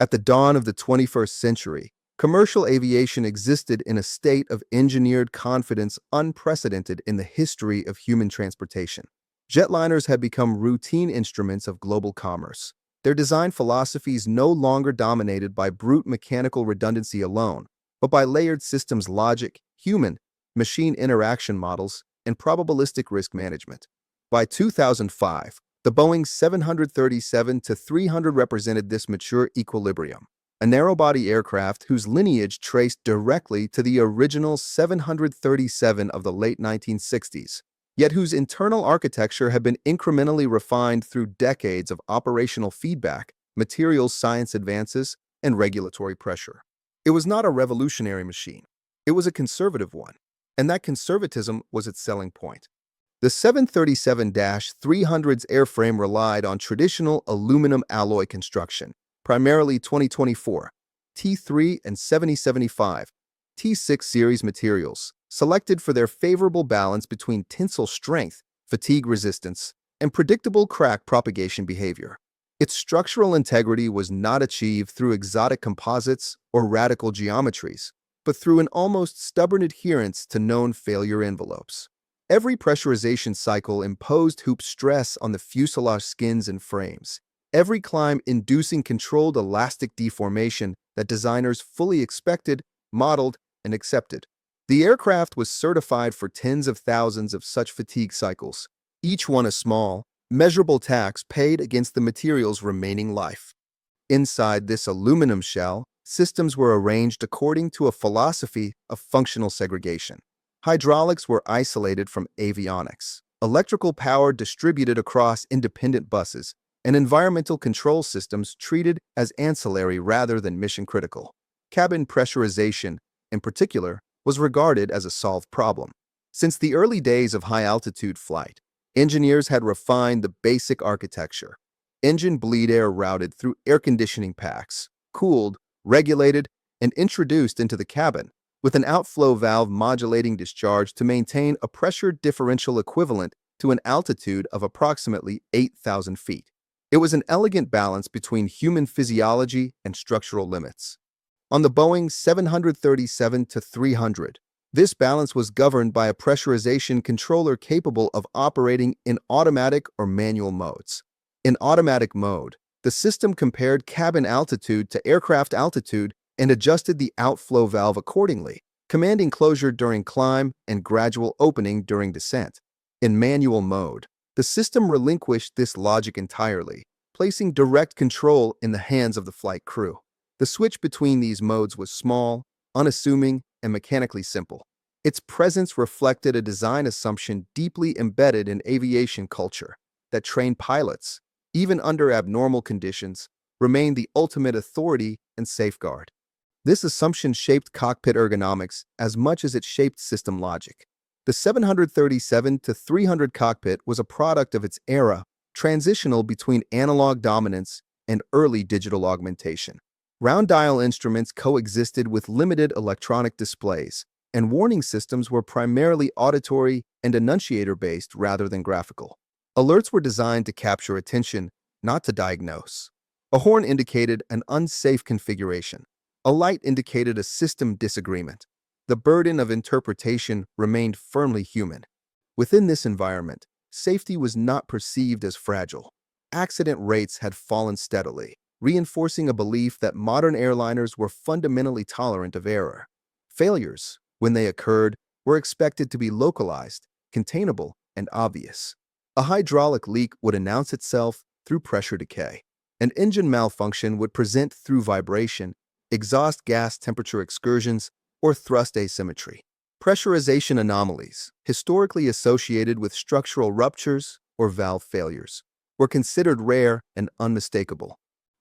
At the dawn of the 21st century, commercial aviation existed in a state of engineered confidence unprecedented in the history of human transportation. Jetliners had become routine instruments of global commerce, their design philosophies no longer dominated by brute mechanical redundancy alone, but by layered systems logic, human-machine interaction models, and probabilistic risk management. By 2005, the Boeing 737-300 represented this mature equilibrium, a narrow-body aircraft whose lineage traced directly to the original 737 of the late 1960s, yet whose internal architecture had been incrementally refined through decades of operational feedback, materials science advances, and regulatory pressure. It was not a revolutionary machine. It was a conservative one, and that conservatism was its selling point. The 737-300's airframe relied on traditional aluminum alloy construction, primarily 2024 T3 and 7075 T6 series materials, selected for their favorable balance between tensile strength, fatigue resistance, and predictable crack propagation behavior. Its structural integrity was not achieved through exotic composites or radical geometries, but through an almost stubborn adherence to known failure envelopes. Every pressurization cycle imposed hoop stress on the fuselage skins and frames, every climb inducing controlled elastic deformation that designers fully expected, modeled, and accepted. The aircraft was certified for tens of thousands of such fatigue cycles, each one a small, measurable tax paid against the material's remaining life. Inside this aluminum shell, systems were arranged according to a philosophy of functional segregation. Hydraulics were isolated from avionics, electrical power distributed across independent buses, and environmental control systems treated as ancillary rather than mission-critical. Cabin pressurization, in particular, was regarded as a solved problem. Since the early days of high-altitude flight, engineers had refined the basic architecture. Engine bleed air routed through air conditioning packs, cooled, regulated, and introduced into the cabin, with an outflow valve modulating discharge to maintain a pressure differential equivalent to an altitude of approximately 8,000 feet. It was an elegant balance between human physiology and structural limits. On the Boeing 737-300, this balance was governed by a pressurization controller capable of operating in automatic or manual modes. In automatic mode, the system compared cabin altitude to aircraft altitude and adjusted the outflow valve accordingly, commanding closure during climb and gradual opening during descent. In manual mode, the system relinquished this logic entirely, placing direct control in the hands of the flight crew. The switch between these modes was small, unassuming, and mechanically simple. Its presence reflected a design assumption deeply embedded in aviation culture, that trained pilots, even under abnormal conditions, remained the ultimate authority and safeguard. This assumption shaped cockpit ergonomics as much as it shaped system logic. The 737-300 cockpit was a product of its era, transitional between analog dominance and early digital augmentation. Round-dial instruments coexisted with limited electronic displays, and warning systems were primarily auditory and annunciator-based rather than graphical. Alerts were designed to capture attention, not to diagnose. A horn indicated an unsafe configuration. A light indicated a system disagreement. The burden of interpretation remained firmly human. Within this environment, safety was not perceived as fragile. Accident rates had fallen steadily, reinforcing a belief that modern airliners were fundamentally tolerant of error. Failures, when they occurred, were expected to be localized, containable, and obvious. A hydraulic leak would announce itself through pressure decay. An engine malfunction would present through vibration, exhaust gas temperature excursions, or thrust asymmetry. Pressurization anomalies, historically associated with structural ruptures or valve failures, were considered rare and unmistakable.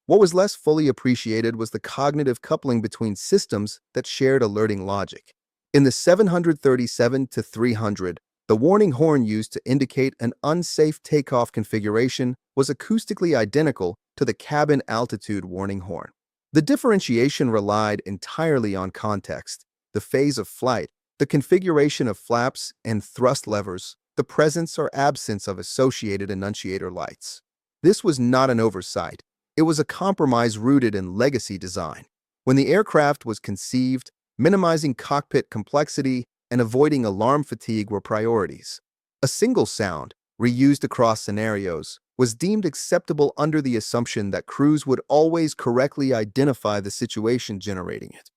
What was less fully appreciated was the cognitive coupling between systems that shared alerting logic. In the 737-300, the warning horn used to indicate an unsafe takeoff configuration was acoustically identical to the cabin altitude warning horn. The differentiation relied entirely on context, the phase of flight, the configuration of flaps and thrust levers, the presence or absence of associated annunciator lights. This was not an oversight. It was a compromise rooted in legacy design. When the aircraft was conceived, minimizing cockpit complexity and avoiding alarm fatigue were priorities. A single sound, reused across scenarios, was deemed acceptable under the assumption that crews would always correctly identify the situation generating it.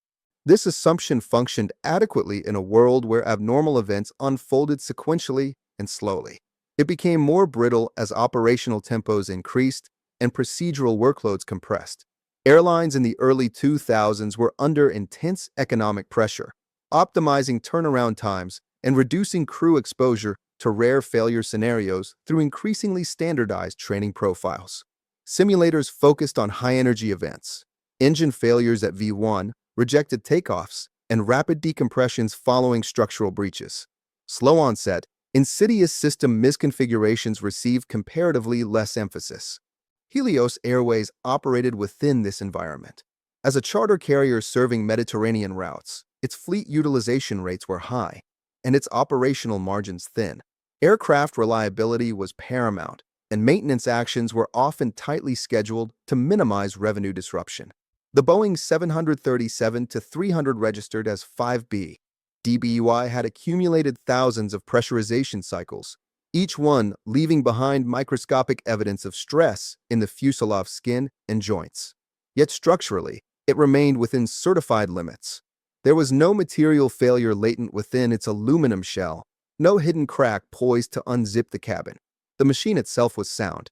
This assumption functioned adequately in a world where abnormal events unfolded sequentially and slowly. It became more brittle as operational tempos increased and procedural workloads compressed. Airlines in the early 2000s were under intense economic pressure, optimizing turnaround times and reducing crew exposure to rare failure scenarios through increasingly standardized training profiles. Simulators focused on high-energy events, engine failures at V1, rejected takeoffs, and rapid decompressions following structural breaches. Slow onset, insidious system misconfigurations received comparatively less emphasis. Helios Airways operated within this environment. As a charter carrier serving Mediterranean routes, its fleet utilization rates were high, and its operational margins thin. Aircraft reliability was paramount, and maintenance actions were often tightly scheduled to minimize revenue disruption. The Boeing 737-300 registered as 5B. DBUI had accumulated thousands of pressurization cycles, each one leaving behind microscopic evidence of stress in the fuselage skin and joints. Yet structurally, it remained within certified limits. There was no material failure latent within its aluminum shell, no hidden crack poised to unzip the cabin. The machine itself was sound.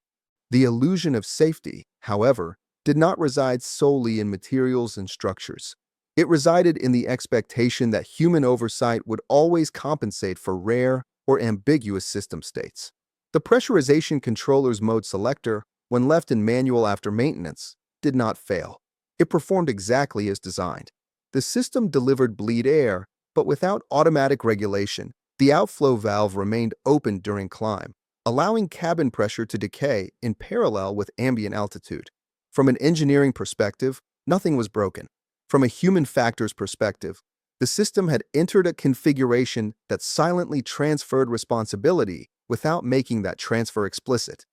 The illusion of safety, however, did not reside solely in materials and structures. It resided in the expectation that human oversight would always compensate for rare or ambiguous system states. The pressurization controller's mode selector, when left in manual after maintenance, did not fail. It performed exactly as designed. The system delivered bleed air, but without automatic regulation, the outflow valve remained open during climb, allowing cabin pressure to decay in parallel with ambient altitude. From an engineering perspective, nothing was broken. From a human factors perspective, the system had entered a configuration that silently transferred responsibility without making that transfer explicit.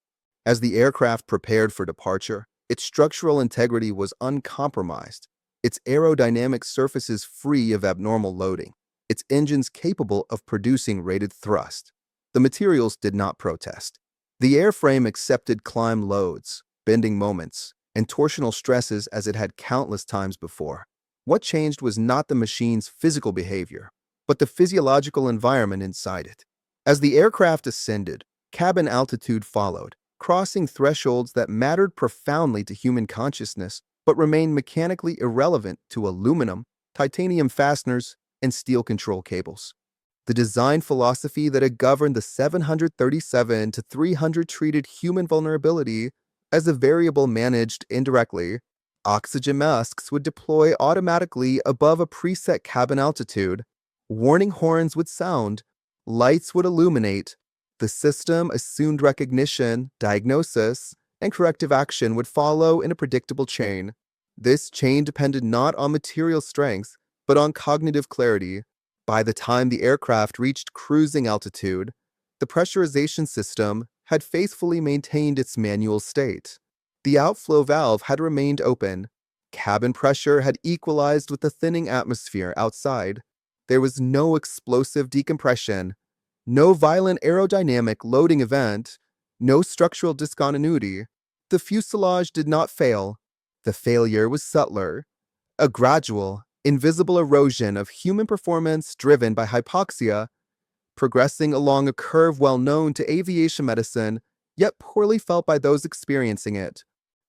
As the aircraft prepared for departure, its structural integrity was uncompromised, its aerodynamic surfaces free of abnormal loading, its engines capable of producing rated thrust. The materials did not protest. The airframe accepted climb loads, bending moments, and torsional stresses as it had countless times before. What changed was not the machine's physical behavior, but the physiological environment inside it. As the aircraft ascended, cabin altitude followed, crossing thresholds that mattered profoundly to human consciousness but remained mechanically irrelevant to aluminum, titanium fasteners, and steel control cables. The design philosophy that had governed the 737-300 treated human vulnerability as a variable managed indirectly. Oxygen masks would deploy automatically above a preset cabin altitude, warning horns would sound, lights would illuminate. The system assumed recognition, diagnosis, and corrective action would follow in a predictable chain. This chain depended not on material strength, but on cognitive clarity. By the time the aircraft reached cruising altitude, the pressurization system had faithfully maintained its manual state. The outflow valve had remained open. Cabin pressure had equalized with the thinning atmosphere outside. There was no explosive decompression, no violent aerodynamic loading event, no structural discontinuity. The fuselage did not fail. The failure was subtler, a gradual, invisible erosion of human performance driven by hypoxia, progressing along a curve well known to aviation medicine, yet poorly felt by those experiencing it.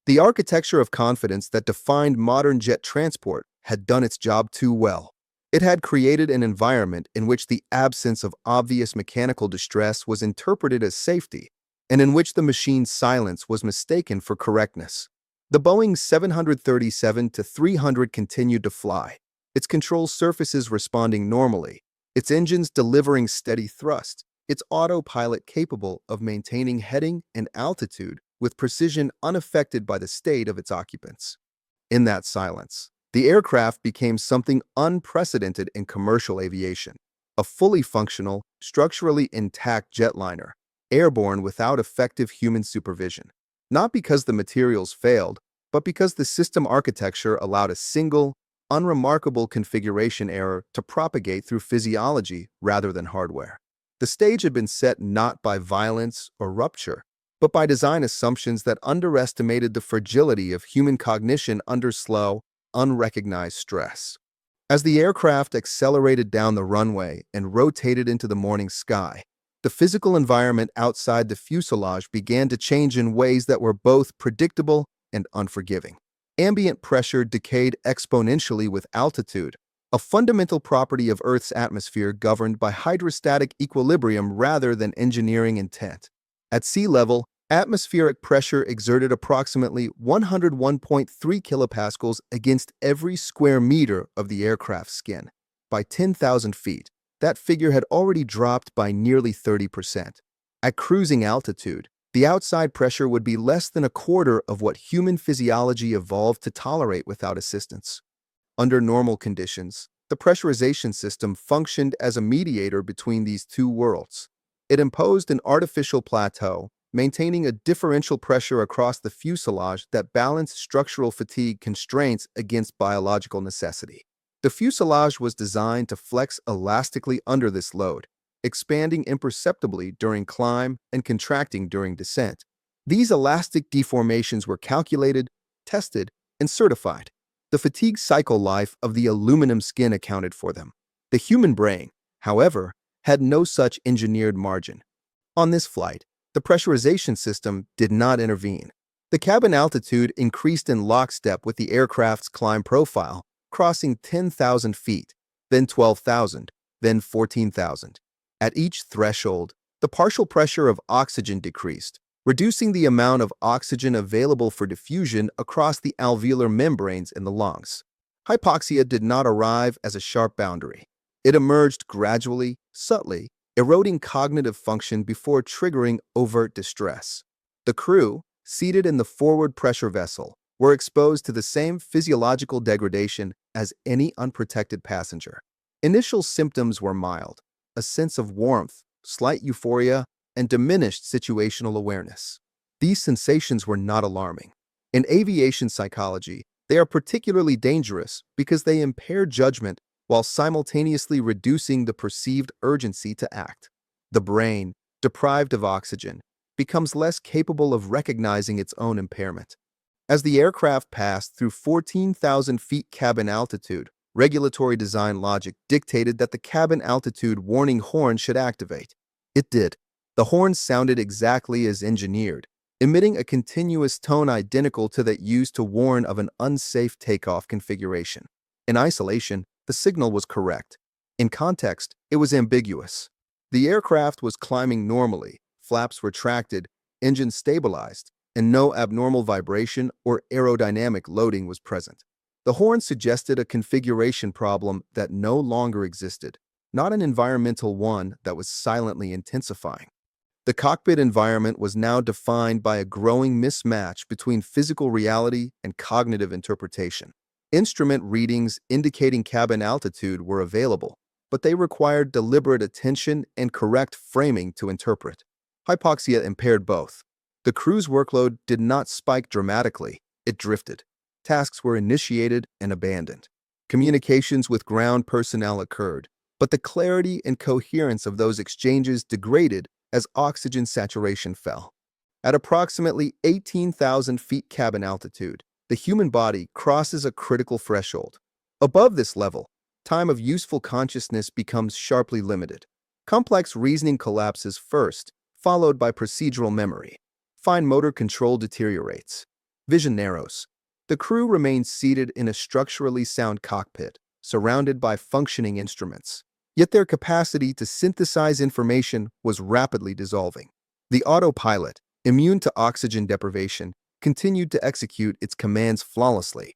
The architecture of confidence that defined modern jet transport had done its job too well. It had created an environment in which the absence of obvious mechanical distress was interpreted as safety, and in which the machine's silence was mistaken for correctness. The Boeing 737-300 continued to fly, its control surfaces responding normally, its engines delivering steady thrust, its autopilot capable of maintaining heading and altitude with precision unaffected by the state of its occupants. In that silence, the aircraft became something unprecedented in commercial aviation, a fully functional, structurally intact jetliner, airborne without effective human supervision. Not because the materials failed, but because the system architecture allowed a single, unremarkable configuration error to propagate through physiology rather than hardware. The stage had been set not by violence or rupture, but by design assumptions that underestimated the fragility of human cognition under slow, unrecognized stress. As the aircraft accelerated down the runway and rotated into the morning sky, the physical environment outside the fuselage began to change in ways that were both predictable and unforgiving. Ambient pressure decayed exponentially with altitude, a fundamental property of Earth's atmosphere governed by hydrostatic equilibrium rather than engineering intent. At sea level, atmospheric pressure exerted approximately 101.3 kilopascals against every square meter of the aircraft's skin. By 10,000 feet, that figure had already dropped by nearly 30%. At cruising altitude, the outside pressure would be less than a quarter of what human physiology evolved to tolerate without assistance. Under normal conditions, the pressurization system functioned as a mediator between these two worlds. It imposed an artificial plateau, maintaining a differential pressure across the fuselage that balanced structural fatigue constraints against biological necessity. The fuselage was designed to flex elastically under this load, expanding imperceptibly during climb and contracting during descent. These elastic deformations were calculated, tested, and certified. The fatigue cycle life of the aluminum skin accounted for them. The human brain, however, had no such engineered margin. On this flight, the pressurization system did not intervene. The cabin altitude increased in lockstep with the aircraft's climb profile, crossing 10,000 feet, then 12,000, then 14,000. At each threshold, the partial pressure of oxygen decreased, reducing the amount of oxygen available for diffusion across the alveolar membranes in the lungs. Hypoxia did not arrive as a sharp boundary. It emerged gradually, subtly, eroding cognitive function before triggering overt distress. The crew, seated in the forward pressure vessel, were exposed to the same physiological degradation as any unprotected passenger. Initial symptoms were mild: a sense of warmth, slight euphoria, and diminished situational awareness. These sensations were not alarming. In aviation psychology, they are particularly dangerous because they impair judgment while simultaneously reducing the perceived urgency to act. The brain, deprived of oxygen, becomes less capable of recognizing its own impairment. As the aircraft passed through 14,000 feet cabin altitude, regulatory design logic dictated that the cabin altitude warning horn should activate. It did. The horn sounded exactly as engineered, emitting a continuous tone identical to that used to warn of an unsafe takeoff configuration. In isolation, the signal was correct. In context, it was ambiguous. The aircraft was climbing normally, flaps retracted, engine stabilized, and no abnormal vibration or aerodynamic loading was present. The horn suggested a configuration problem that no longer existed, not an environmental one that was silently intensifying. The cockpit environment was now defined by a growing mismatch between physical reality and cognitive interpretation. Instrument readings indicating cabin altitude were available, but they required deliberate attention and correct framing to interpret. Hypoxia impaired both. The crew's workload did not spike dramatically, it drifted. Tasks were initiated and abandoned. Communications with ground personnel occurred, but the clarity and coherence of those exchanges degraded as oxygen saturation fell. At approximately 18,000 feet cabin altitude, the human body crosses a critical threshold. Above this level, time of useful consciousness becomes sharply limited. Complex reasoning collapses first, followed by procedural memory. Fine motor control deteriorates. Vision narrows. The crew remains seated in a structurally sound cockpit, surrounded by functioning instruments. Yet their capacity to synthesize information was rapidly dissolving. The autopilot, immune to oxygen deprivation, continued to execute its commands flawlessly.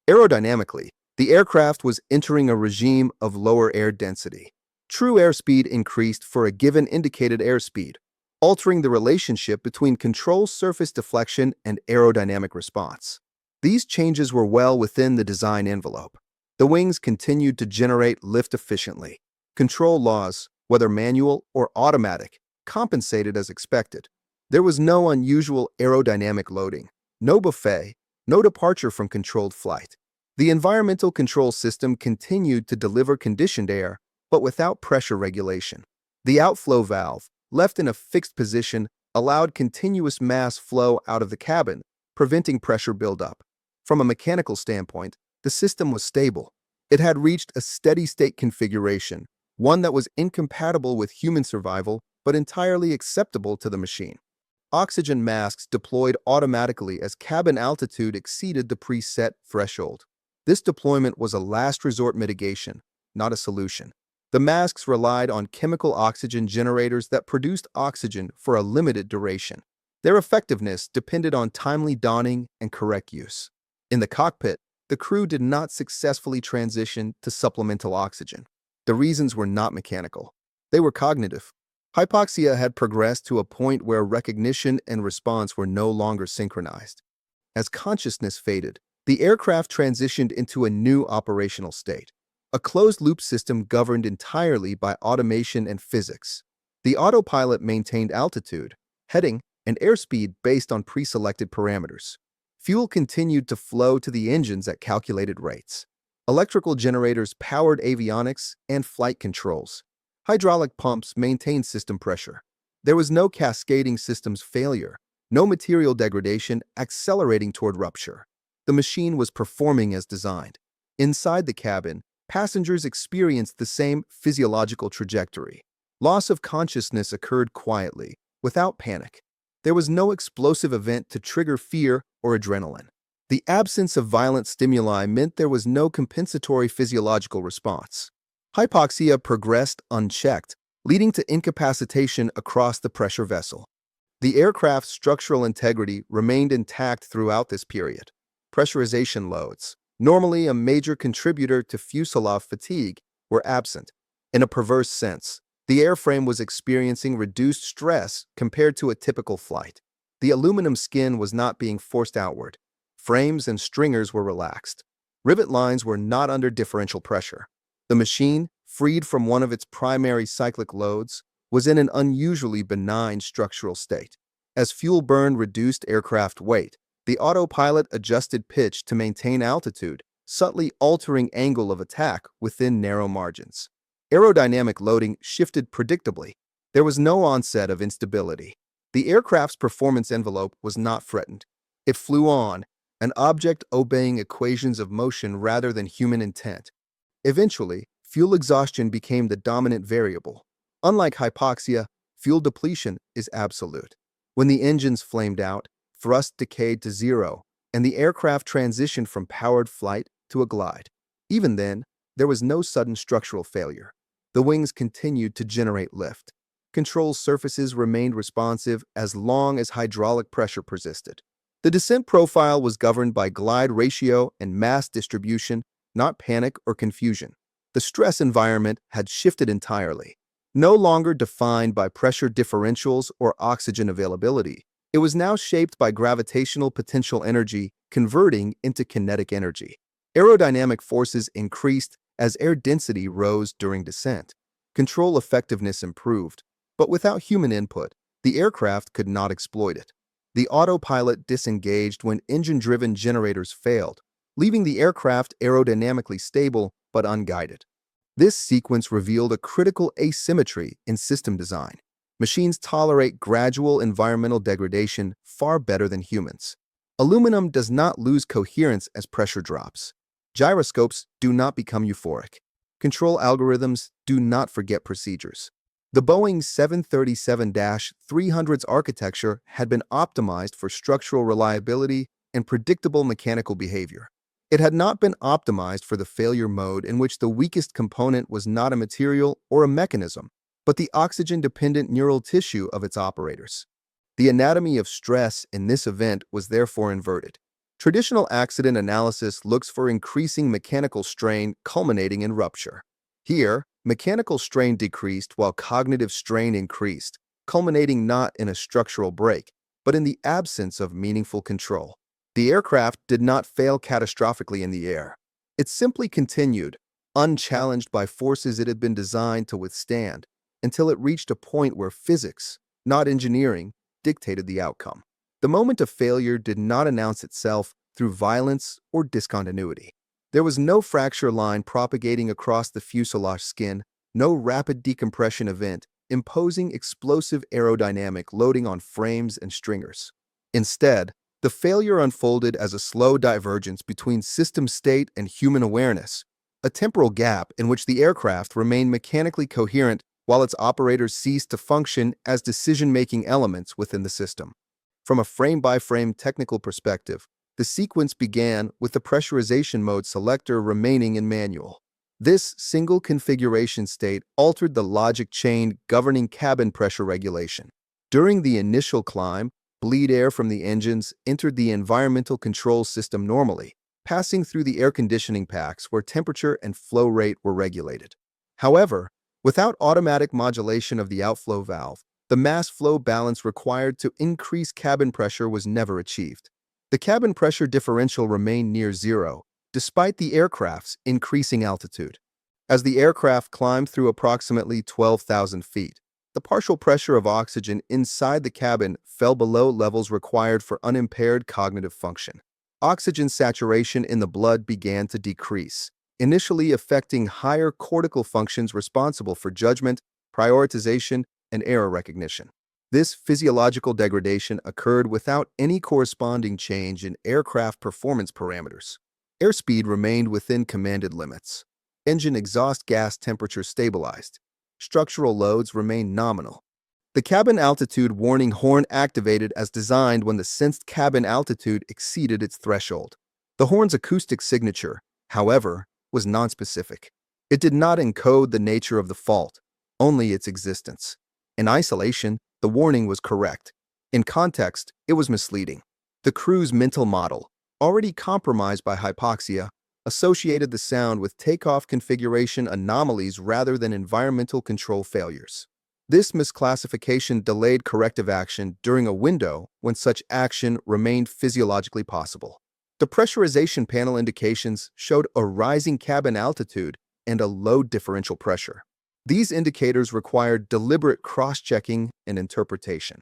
Aerodynamically, the aircraft was entering a regime of lower air density. True airspeed increased for a given indicated airspeed, altering the relationship between control surface deflection and aerodynamic response. These changes were well within the design envelope. The wings continued to generate lift efficiently. Control laws, whether manual or automatic, compensated as expected. There was no unusual aerodynamic loading, no buffet, No departure from controlled flight. The environmental control system continued to deliver conditioned air, but without pressure regulation. The outflow valve, left in a fixed position, allowed continuous mass flow out of the cabin, preventing pressure buildup. From a mechanical standpoint, the system was stable. It had reached a steady-state configuration, one that was incompatible with human survival but entirely acceptable to the machine. Oxygen masks deployed automatically as cabin altitude exceeded the preset threshold. This deployment was a last resort mitigation, not a solution. The masks relied on chemical oxygen generators that produced oxygen for a limited duration. Their effectiveness depended on timely donning and correct use. In the cockpit, the crew did not successfully transition to supplemental oxygen. The reasons were not mechanical. They were cognitive. Hypoxia had progressed to a point where recognition and response were no longer synchronized. As consciousness faded, the aircraft transitioned into a new operational state, a closed-loop system governed entirely by automation and physics. The autopilot maintained altitude, heading, and airspeed based on pre-selected parameters. Fuel continued to flow to the engines at calculated rates. Electrical generators powered avionics and flight controls. Hydraulic pumps maintained system pressure. There was no cascading systems failure, no material degradation accelerating toward rupture. The machine was performing as designed. Inside the cabin, passengers experienced the same physiological trajectory. Loss of consciousness occurred quietly, without panic. There was no explosive event to trigger fear or adrenaline. The absence of violent stimuli meant there was no compensatory physiological response. Hypoxia progressed unchecked, leading to incapacitation across the pressure vessel. The aircraft's structural integrity remained intact throughout this period. Pressurization loads, normally a major contributor to fuselage fatigue, were absent. In a perverse sense, the airframe was experiencing reduced stress compared to a typical flight. The aluminum skin was not being forced outward. Frames and stringers were relaxed. Rivet lines were not under differential pressure. The machine, freed from one of its primary cyclic loads, was in an unusually benign structural state. As fuel burn reduced aircraft weight, the autopilot adjusted pitch to maintain altitude, subtly altering angle of attack within narrow margins. Aerodynamic loading shifted predictably. There was no onset of instability. The aircraft's performance envelope was not threatened. It flew on, an object obeying equations of motion rather than human intent. Eventually, fuel exhaustion became the dominant variable. Unlike hypoxia, fuel depletion is absolute. When the engines flamed out, thrust decayed to zero, and the aircraft transitioned from powered flight to a glide. Even then, there was no sudden structural failure. The wings continued to generate lift. Control surfaces remained responsive as long as hydraulic pressure persisted. The descent profile was governed by glide ratio and mass distribution, not panic or confusion. The stress environment had shifted entirely. No longer defined by pressure differentials or oxygen availability, it was now shaped by gravitational potential energy converting into kinetic energy. Aerodynamic forces increased as air density rose during descent. Control effectiveness improved, but without human input, the aircraft could not exploit it. The autopilot disengaged when engine-driven generators failed, leaving the aircraft aerodynamically stable but unguided. This sequence revealed a critical asymmetry in system design. Machines tolerate gradual environmental degradation far better than humans. Aluminum does not lose coherence as pressure drops. Gyroscopes do not become euphoric. Control algorithms do not forget procedures. The Boeing 737-300's architecture had been optimized for structural reliability and predictable mechanical behavior. It had not been optimized for the failure mode in which the weakest component was not a material or a mechanism, but the oxygen-dependent neural tissue of its operators. The anatomy of stress in this event was therefore inverted. Traditional accident analysis looks for increasing mechanical strain culminating in rupture. Here, mechanical strain decreased while cognitive strain increased, culminating not in a structural break, but in the absence of meaningful control. The aircraft did not fail catastrophically in the air. It simply continued, unchallenged by forces it had been designed to withstand, until it reached a point where physics, not engineering, dictated the outcome. The moment of failure did not announce itself through violence or discontinuity. There was no fracture line propagating across the fuselage skin, no rapid decompression event, imposing explosive aerodynamic loading on frames and stringers. Instead, the failure unfolded as a slow divergence between system state and human awareness, a temporal gap in which the aircraft remained mechanically coherent while its operators ceased to function as decision-making elements within the system. From a frame-by-frame technical perspective, the sequence began with the pressurization mode selector remaining in manual. This single configuration state altered the logic chain governing cabin pressure regulation. During the initial climb, bleed air from the engines entered the environmental control system normally, passing through the air conditioning packs where temperature and flow rate were regulated. However, without automatic modulation of the outflow valve, the mass flow balance required to increase cabin pressure was never achieved. The cabin pressure differential remained near zero, despite the aircraft's increasing altitude. As the aircraft climbed through approximately 12,000 feet, the partial pressure of oxygen inside the cabin fell below levels required for unimpaired cognitive function. Oxygen saturation in the blood began to decrease, initially affecting higher cortical functions responsible for judgment, prioritization, and error recognition. This physiological degradation occurred without any corresponding change in aircraft performance parameters. Airspeed remained within commanded limits. Engine exhaust gas temperature stabilized. Structural loads remained nominal. The cabin altitude warning horn activated as designed when the sensed cabin altitude exceeded its threshold. The horn's acoustic signature, however, was nonspecific. It did not encode the nature of the fault, only its existence. In isolation, the warning was correct. In context, it was misleading. The crew's mental model, already compromised by hypoxia, associated the sound with takeoff configuration anomalies rather than environmental control failures. This misclassification delayed corrective action during a window when such action remained physiologically possible. The pressurization panel indications showed a rising cabin altitude and a low differential pressure. These indicators required deliberate cross-checking and interpretation.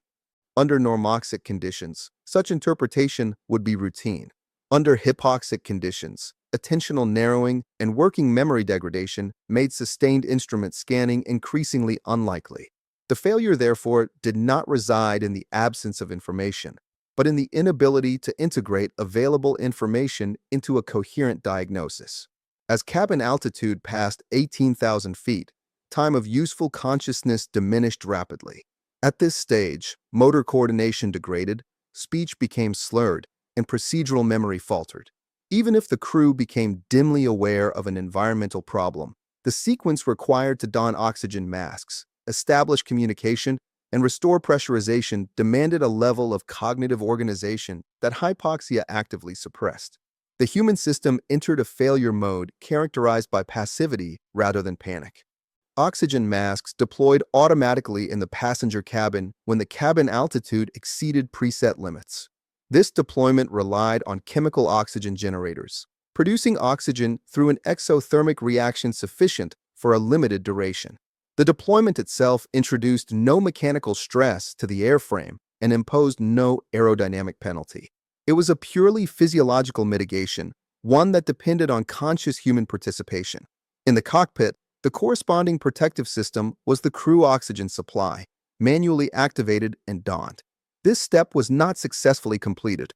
Under normoxic conditions, such interpretation would be routine. Under hypoxic conditions, attentional narrowing and working memory degradation made sustained instrument scanning increasingly unlikely. The failure, therefore, did not reside in the absence of information, but in the inability to integrate available information into a coherent diagnosis. As cabin altitude passed 18,000 feet, time of useful consciousness diminished rapidly. At this stage, motor coordination degraded, speech became slurred, and procedural memory faltered. Even if the crew became dimly aware of an environmental problem, the sequence required to don oxygen masks, establish communication, and restore pressurization demanded a level of cognitive organization that hypoxia actively suppressed. The human system entered a failure mode characterized by passivity rather than panic. Oxygen masks deployed automatically in the passenger cabin when the cabin altitude exceeded preset limits. This deployment relied on chemical oxygen generators, producing oxygen through an exothermic reaction sufficient for a limited duration. The deployment itself introduced no mechanical stress to the airframe and imposed no aerodynamic penalty. It was a purely physiological mitigation, one that depended on conscious human participation. In the cockpit, the corresponding protective system was the crew oxygen supply, manually activated and donned. This step was not successfully completed.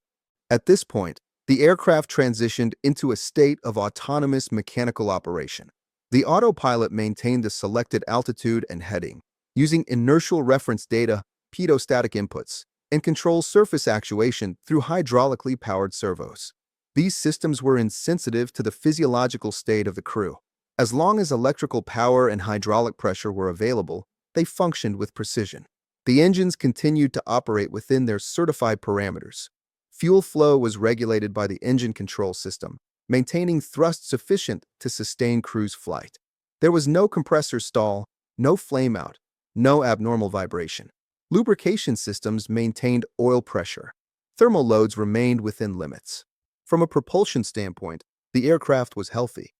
At this point, the aircraft transitioned into a state of autonomous mechanical operation. The autopilot maintained the selected altitude and heading, using inertial reference data, pedostatic inputs, and controls surface actuation through hydraulically powered servos. These systems were insensitive to the physiological state of the crew. As long as electrical power and hydraulic pressure were available, they functioned with precision. The engines continued to operate within their certified parameters. Fuel flow was regulated by the engine control system, maintaining thrust sufficient to sustain cruise flight. There was no compressor stall, no flameout, no abnormal vibration. Lubrication systems maintained oil pressure. Thermal loads remained within limits. From a propulsion standpoint, the aircraft was healthy.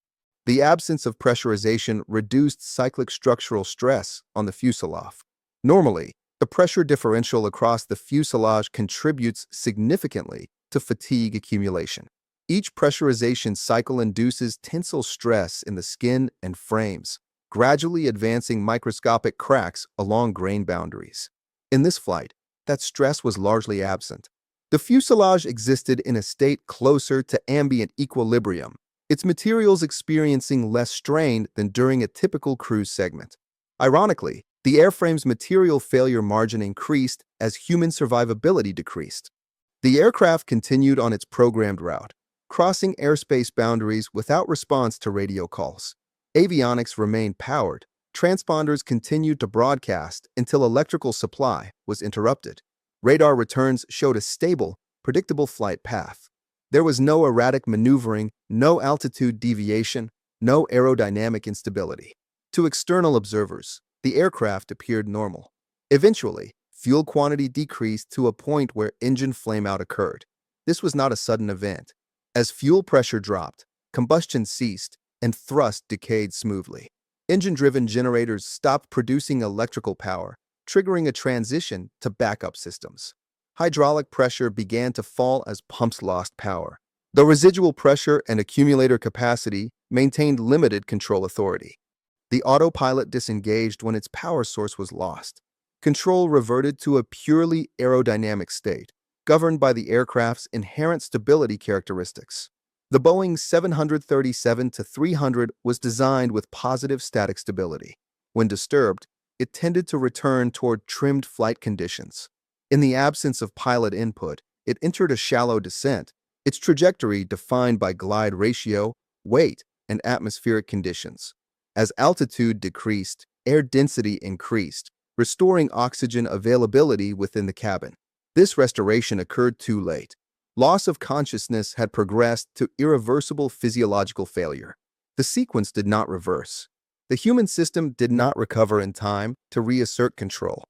The absence of pressurization reduced cyclic structural stress on the fuselage. Normally, the pressure differential across the fuselage contributes significantly to fatigue accumulation. Each pressurization cycle induces tensile stress in the skin and frames, gradually advancing microscopic cracks along grain boundaries. In this flight, that stress was largely absent. The fuselage existed in a state closer to ambient equilibrium, its materials experiencing less strain than during a typical cruise segment. Ironically, the airframe's material failure margin increased as human survivability decreased. The aircraft continued on its programmed route, crossing airspace boundaries without response to radio calls. Avionics remained powered. Transponders continued to broadcast until electrical supply was interrupted. Radar returns showed a stable, predictable flight path. There was no erratic maneuvering, no altitude deviation, no aerodynamic instability. To external observers, the aircraft appeared normal. Eventually, fuel quantity decreased to a point where engine flameout occurred. This was not a sudden event. As fuel pressure dropped, combustion ceased, and thrust decayed smoothly. Engine-driven generators stopped producing electrical power, triggering a transition to backup systems. Hydraulic pressure began to fall as pumps lost power. The residual pressure and accumulator capacity maintained limited control authority. The autopilot disengaged when its power source was lost. Control reverted to a purely aerodynamic state, governed by the aircraft's inherent stability characteristics. The Boeing 737-300 was designed with positive static stability. When disturbed, it tended to return toward trimmed flight conditions. In the absence of pilot input, it entered a shallow descent, its trajectory defined by glide ratio, weight, and atmospheric conditions. As altitude decreased, air density increased, restoring oxygen availability within the cabin. This restoration occurred too late. Loss of consciousness had progressed to irreversible physiological failure. The sequence did not reverse. The human system did not recover in time to reassert control.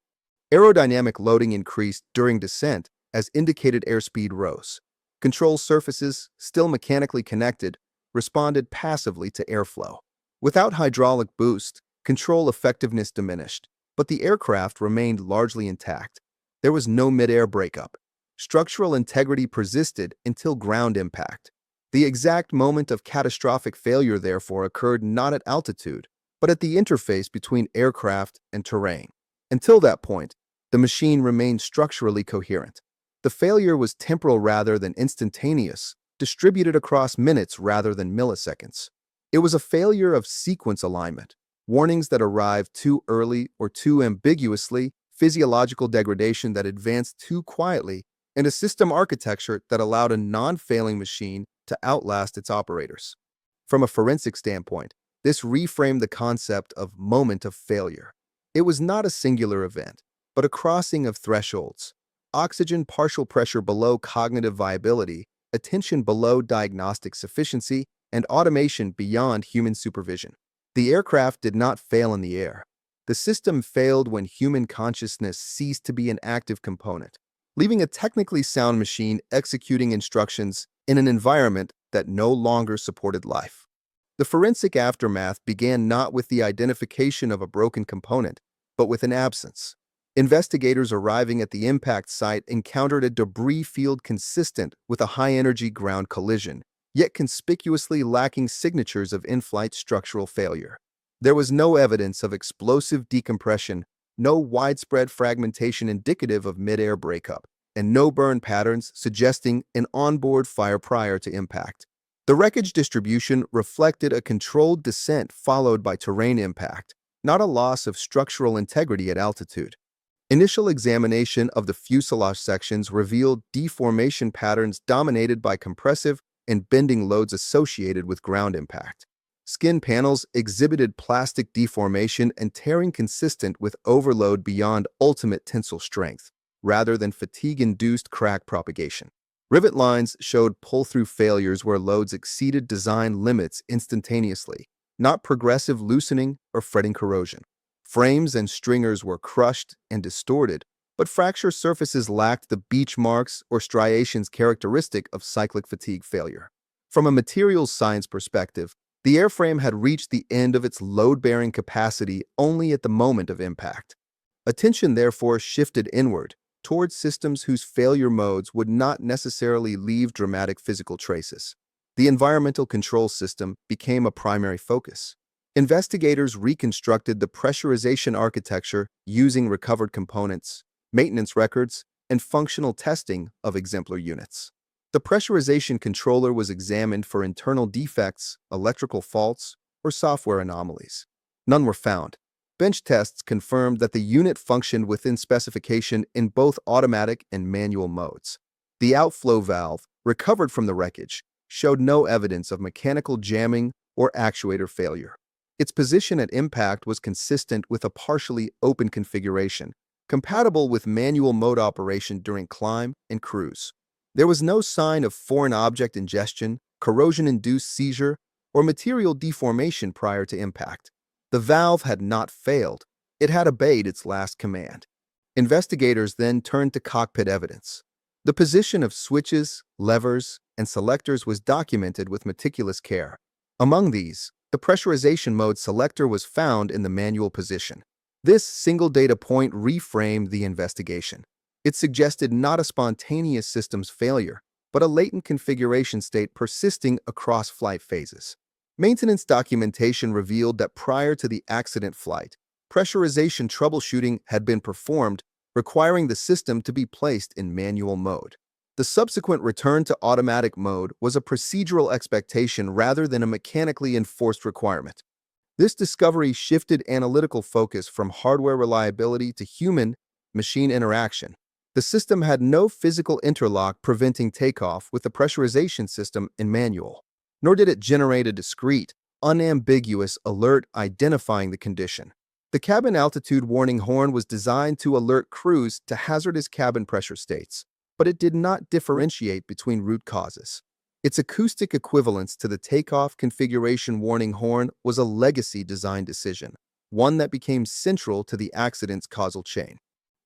Aerodynamic loading increased during descent as indicated airspeed rose. Control surfaces, still mechanically connected, responded passively to airflow. Without hydraulic boost, control effectiveness diminished, but the aircraft remained largely intact. There was no mid-air breakup. Structural integrity persisted until ground impact. The exact moment of catastrophic failure, therefore, occurred not at altitude, but at the interface between aircraft and terrain. Until that point, the machine remained structurally coherent. The failure was temporal rather than instantaneous, distributed across minutes rather than milliseconds. It was a failure of sequence alignment, warnings that arrived too early or too ambiguously, physiological degradation that advanced too quietly, and a system architecture that allowed a non-failing machine to outlast its operators. From a forensic standpoint, this reframed the concept of moment of failure. It was not a singular event, but a crossing of thresholds. Oxygen partial pressure below cognitive viability, attention below diagnostic sufficiency, and automation beyond human supervision. The aircraft did not fail in the air. The system failed when human consciousness ceased to be an active component, leaving a technically sound machine executing instructions in an environment that no longer supported life. The forensic aftermath began not with the identification of a broken component, but with an absence. Investigators arriving at the impact site encountered a debris field consistent with a high-energy ground collision, yet conspicuously lacking signatures of in-flight structural failure. There was no evidence of explosive decompression, no widespread fragmentation indicative of mid-air breakup, and no burn patterns suggesting an onboard fire prior to impact. The wreckage distribution reflected a controlled descent followed by terrain impact, not a loss of structural integrity at altitude. Initial examination of the fuselage sections revealed deformation patterns dominated by compressive and bending loads associated with ground impact. Skin panels exhibited plastic deformation and tearing consistent with overload beyond ultimate tensile strength, rather than fatigue-induced crack propagation. Rivet lines showed pull-through failures where loads exceeded design limits instantaneously, not progressive loosening or fretting corrosion. Frames and stringers were crushed and distorted, but fracture surfaces lacked the beach marks or striations characteristic of cyclic fatigue failure. From a materials science perspective, the airframe had reached the end of its load-bearing capacity only at the moment of impact. Attention therefore shifted inward. towards systems whose failure modes would not necessarily leave dramatic physical traces. The environmental control system became a primary focus. Investigators reconstructed the pressurization architecture using recovered components, maintenance records, and functional testing of exemplar units. The pressurization controller was examined for internal defects, electrical faults, or software anomalies. None were found. Bench tests confirmed that the unit functioned within specification in both automatic and manual modes. The outflow valve, recovered from the wreckage, showed no evidence of mechanical jamming or actuator failure. Its position at impact was consistent with a partially open configuration, compatible with manual mode operation during climb and cruise. There was no sign of foreign object ingestion, corrosion-induced seizure, or material deformation prior to impact. The valve had not failed. It had obeyed its last command. Investigators then turned to cockpit evidence. The position of switches, levers, and selectors was documented with meticulous care. Among these, the pressurization mode selector was found in the manual position. This single data point reframed the investigation. It suggested not a spontaneous systems failure, but a latent configuration state persisting across flight phases. Maintenance documentation revealed that prior to the accident flight, pressurization troubleshooting had been performed, requiring the system to be placed in manual mode. The subsequent return to automatic mode was a procedural expectation rather than a mechanically enforced requirement. This discovery shifted analytical focus from hardware reliability to human-machine interaction. The system had no physical interlock preventing takeoff with the pressurization system in manual, nor did it generate a discrete, unambiguous alert identifying the condition. The cabin altitude warning horn was designed to alert crews to hazardous cabin pressure states, but it did not differentiate between root causes. Its acoustic equivalence to the takeoff configuration warning horn was a legacy design decision, one that became central to the accident's causal chain.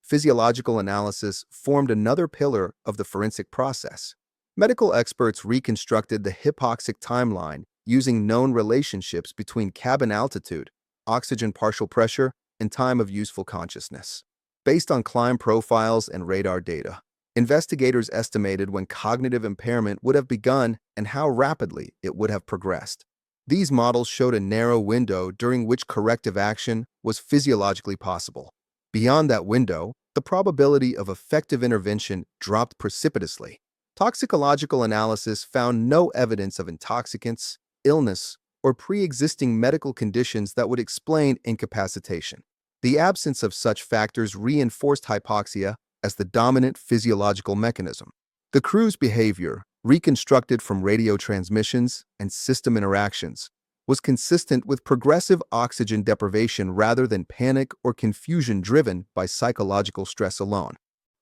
Physiological analysis formed another pillar of the forensic process. Medical experts reconstructed the hypoxic timeline using known relationships between cabin altitude, oxygen partial pressure, and time of useful consciousness. Based on climb profiles and radar data, investigators estimated when cognitive impairment would have begun and how rapidly it would have progressed. These models showed a narrow window during which corrective action was physiologically possible. Beyond that window, the probability of effective intervention dropped precipitously. Toxicological analysis found no evidence of intoxicants, illness, or pre-existing medical conditions that would explain incapacitation. The absence of such factors reinforced hypoxia as the dominant physiological mechanism. The crew's behavior, reconstructed from radio transmissions and system interactions, was consistent with progressive oxygen deprivation rather than panic or confusion driven by psychological stress alone.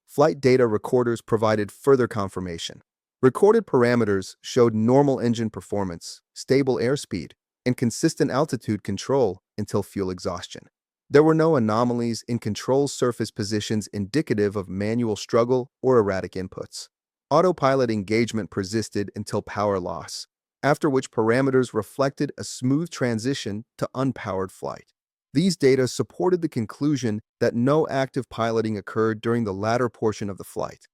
Flight data recorders provided further confirmation. Recorded parameters showed normal engine performance, stable airspeed, and consistent altitude control until fuel exhaustion. There were no anomalies in control surface positions indicative of manual struggle or erratic inputs. Autopilot engagement persisted until power loss, after which parameters reflected a smooth transition to unpowered flight. These data supported the conclusion that no active piloting occurred during the latter portion of the flight.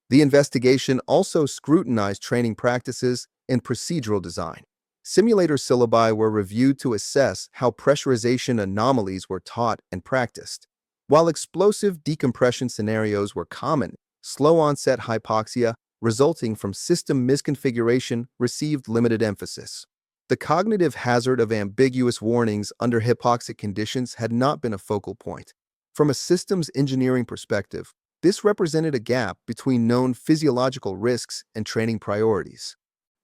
The investigation also scrutinized training practices and procedural design. Simulator syllabi were reviewed to assess how pressurization anomalies were taught and practiced. While explosive decompression scenarios were common, slow-onset hypoxia resulting from system misconfiguration received limited emphasis. The cognitive hazard of ambiguous warnings under hypoxic conditions had not been a focal point. From a systems engineering perspective, this represented a gap between known physiological risks and training priorities.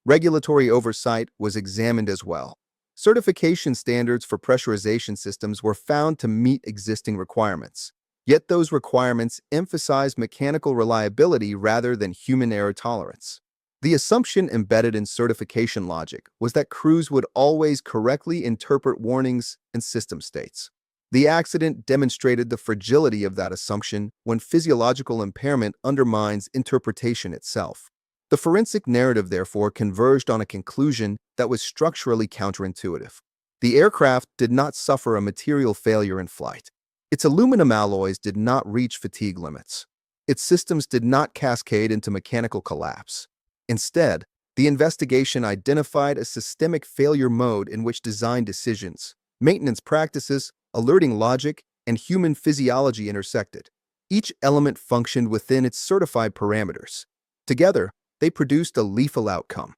Regulatory oversight was examined as well. Certification standards for pressurization systems were found to meet existing requirements. Yet those requirements emphasized mechanical reliability rather than human error tolerance. The assumption embedded in certification logic was that crews would always correctly interpret warnings and system states. The accident demonstrated the fragility of that assumption when physiological impairment undermines interpretation itself. The forensic narrative, therefore, converged on a conclusion that was structurally counterintuitive. The aircraft did not suffer a material failure in flight. Its aluminum alloys did not reach fatigue limits. Its systems did not cascade into mechanical collapse. Instead, the investigation identified a systemic failure mode in which design decisions, maintenance practices, alerting logic, and human physiology intersected. Each element functioned within its certified parameters. Together, they produced a lethal outcome.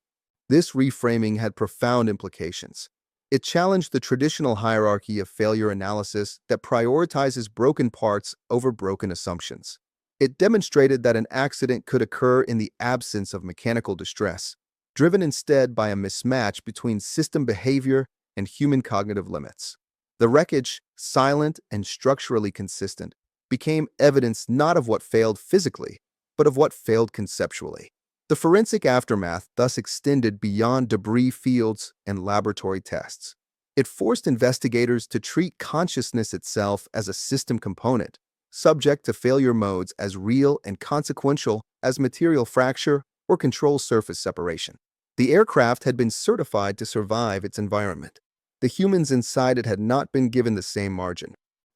This reframing had profound implications. It challenged the traditional hierarchy of failure analysis that prioritizes broken parts over broken assumptions. It demonstrated that an accident could occur in the absence of mechanical distress, driven instead by a mismatch between system behavior and human cognitive limits. The wreckage, silent and structurally consistent, became evidence not of what failed physically, but of what failed conceptually. The forensic aftermath thus extended beyond debris fields and laboratory tests. It forced investigators to treat consciousness itself as a system component, subject to failure modes as real and consequential as material fracture or control surface separation. The aircraft had been certified to survive its environment. The humans inside it had not been given the same margin.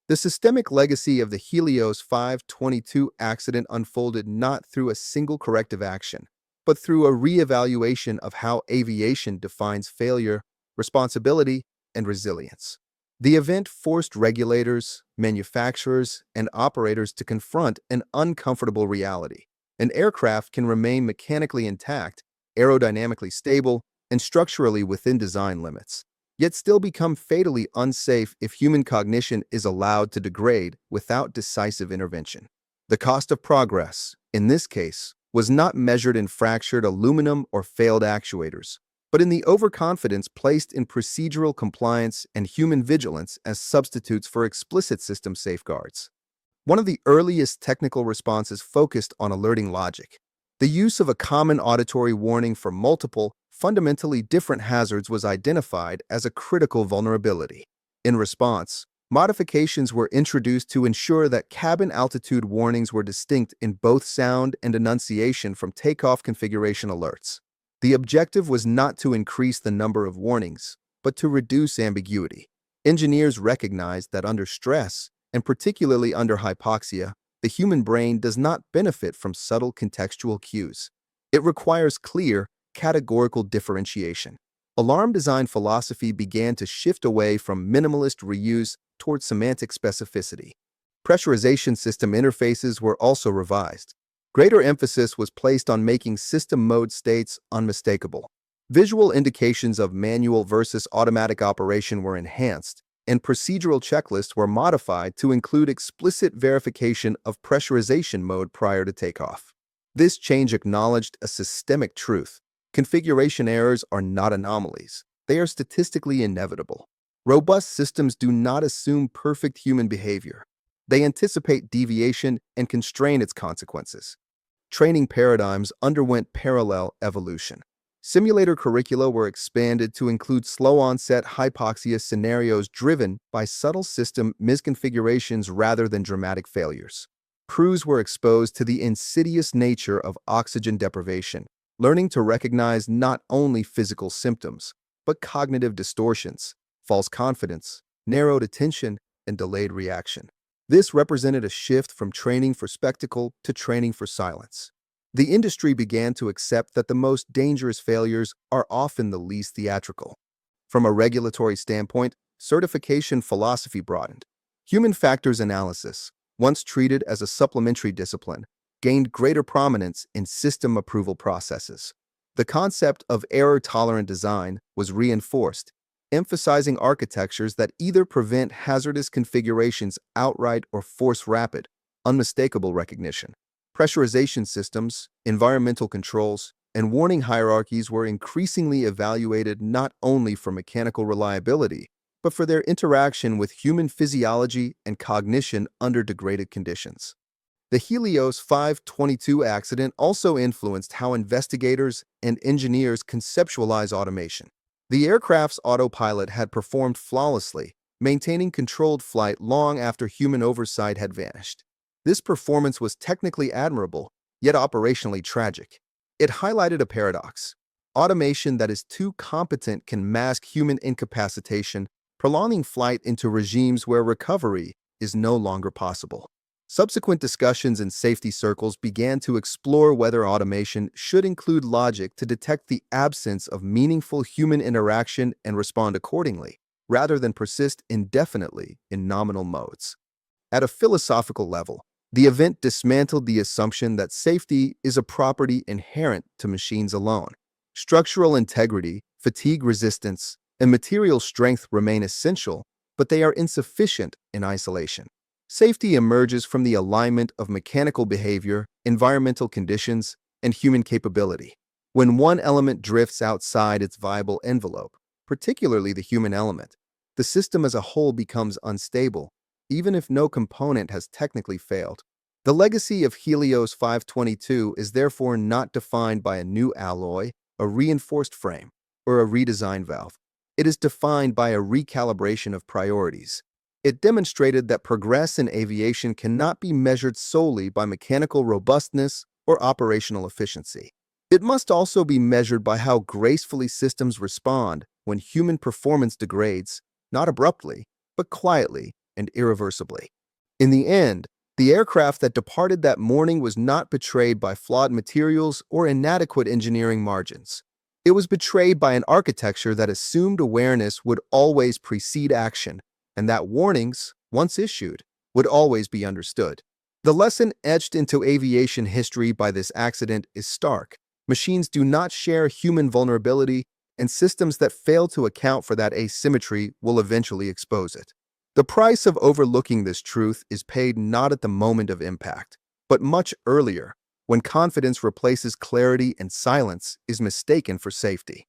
The systemic legacy of the Helios 522 accident unfolded not through a single corrective action, but through a reevaluation of how aviation defines failure, responsibility, and resilience. The event forced regulators, manufacturers, and operators to confront an uncomfortable reality. An aircraft can remain mechanically intact, aerodynamically stable, and structurally within design limits, yet still become fatally unsafe if human cognition is allowed to degrade without decisive intervention. The cost of progress, in this case, was not measured in fractured aluminum or failed actuators, but in the overconfidence placed in procedural compliance and human vigilance as substitutes for explicit system safeguards. One of the earliest technical responses focused on alerting logic. The use of a common auditory warning for multiple, fundamentally different hazards was identified as a critical vulnerability. In response, modifications were introduced to ensure that cabin altitude warnings were distinct in both sound and enunciation from takeoff configuration alerts. The objective was not to increase the number of warnings, but to reduce ambiguity. Engineers recognized that under stress, and particularly under hypoxia, the human brain does not benefit from subtle contextual cues. It requires clear, categorical differentiation. Alarm design philosophy began to shift away from minimalist reuse towards semantic specificity. Pressurization system interfaces were also revised. Greater emphasis was placed on making system mode states unmistakable. Visual indications of manual versus automatic operation were enhanced, and procedural checklists were modified to include explicit verification of pressurization mode prior to takeoff. This change acknowledged a systemic truth. Configuration errors are not anomalies. They are statistically inevitable. Robust systems do not assume perfect human behavior. They anticipate deviation and constrain its consequences. Training paradigms underwent parallel evolution. Simulator curricula were expanded to include slow-onset hypoxia scenarios driven by subtle system misconfigurations rather than dramatic failures. Crews were exposed to the insidious nature of oxygen deprivation, learning to recognize not only physical symptoms, but cognitive distortions, false confidence, narrowed attention, and delayed reaction. This represented a shift from training for spectacle to training for silence. The industry began to accept that the most dangerous failures are often the least theatrical. From a regulatory standpoint, certification philosophy broadened. Human factors analysis, once treated as a supplementary discipline, gained greater prominence in system approval processes. The concept of error-tolerant design was reinforced, emphasizing architectures that either prevent hazardous configurations outright or force rapid, unmistakable recognition. Pressurization systems, environmental controls, and warning hierarchies were increasingly evaluated not only for mechanical reliability, but for their interaction with human physiology and cognition under degraded conditions. The Helios 522 accident also influenced how investigators and engineers conceptualize automation. The aircraft's autopilot had performed flawlessly, maintaining controlled flight long after human oversight had vanished. This performance was technically admirable, yet operationally tragic. It highlighted a paradox. Automation that is too competent can mask human incapacitation, prolonging flight into regimes where recovery is no longer possible. Subsequent discussions in safety circles began to explore whether automation should include logic to detect the absence of meaningful human interaction and respond accordingly, rather than persist indefinitely in nominal modes. At a philosophical level, the event dismantled the assumption that safety is a property inherent to machines alone. Structural integrity, fatigue resistance, and material strength remain essential, but they are insufficient in isolation. Safety emerges from the alignment of mechanical behavior, environmental conditions, and human capability. When one element drifts outside its viable envelope, particularly the human element, the system as a whole becomes unstable, even if no component has technically failed. The legacy of Helios 522 is therefore not defined by a new alloy, a reinforced frame, or a redesigned valve. It is defined by a recalibration of priorities. It demonstrated that progress in aviation cannot be measured solely by mechanical robustness or operational efficiency. It must also be measured by how gracefully systems respond when human performance degrades, not abruptly, but quietly and irreversibly. In the end, the aircraft that departed that morning was not betrayed by flawed materials or inadequate engineering margins. It was betrayed by an architecture that assumed awareness would always precede action, and that warnings, once issued, would always be understood. The lesson etched into aviation history by this accident is stark. Machines do not share human vulnerability, and systems that fail to account for that asymmetry will eventually expose it. The price of overlooking this truth is paid not at the moment of impact, but much earlier, when confidence replaces clarity and silence is mistaken for safety.